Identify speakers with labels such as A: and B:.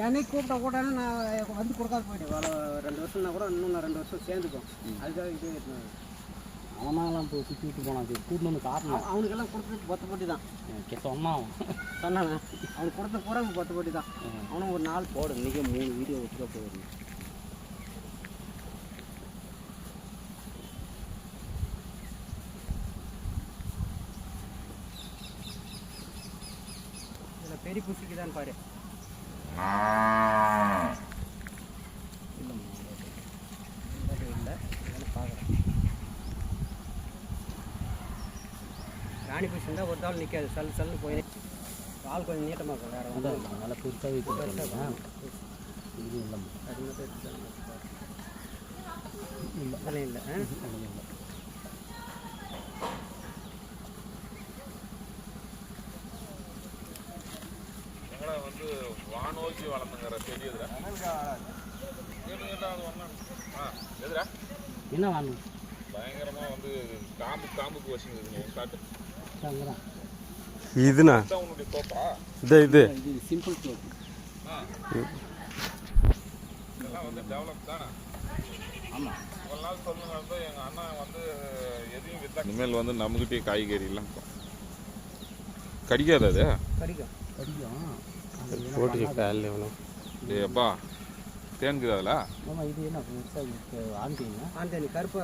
A: என்னைக்கு கூப்பிட்டாலும் நான் வந்து கொடுக்காது போயிட்டேன். 2 வருஷம்னா கூட இன்னும் 2 வருஷம் சேர்ந்துக்கும். அதுக்காக இது
B: அவனாலாம் போய் சுற்றி விட்டு போனான். கூட்டின்னு வந்து காட்டணும்.
A: அவனுக்கெல்லாம் கொடுத்தது 10 போட்டி தான்.
B: சொன்னான்
A: சொன்னாங்க அவனுக்கு கொடுத்த பூரா 10 போட்டி தான். அவனும் ஒரு நாள் போடு. இன்றைக்கி 3 வீடியோ விட்டுக்க போயிடணும். இதில் பெரிய குசிக்கு தான் பாரு. இல்லை பார்க்குறேன். ராணி பூச்சி இருந்தால் ஒரு தாள் நிற்காது. சல்லுன்னு போய் ஆள் கொஞ்சம் நீட்டமாக இருக்கும். வேறு வந்து
B: நல்லா பெருசாக இது இல்லை.
A: இல்லை இல்லை
C: வந்து வானோக்கி வளர்ந்துங்கிற தெரியுதுடா. எதுடா
B: என்ன வாங்கணும்?
C: பயங்கரமாக வந்து காம்புக்கு வச்சுருக்குது. காட்டு
D: இதுண்ணா
C: உன்னுடைய தோப்பா
D: இது
B: சிம்பிள் தோப்பு.
C: இதெல்லாம் வந்து டெவலப் தானே.
B: ஆமாம்,
C: ஒரு நாள் சொல்லுங்க வந்து எங்கள் அண்ணா வந்து எதையும் வித்தா இனிமேல் வந்து நம்மகிட்டே காய்கறிலாம் கடிக்காது. அது
A: கடிக்கும்
D: போட்டு காலையில் எவ்வளோ
C: அப்பா தேன்குது அதில்.
B: ஆமாம், இது என்ன ஆந்தேனி
A: கருப்பை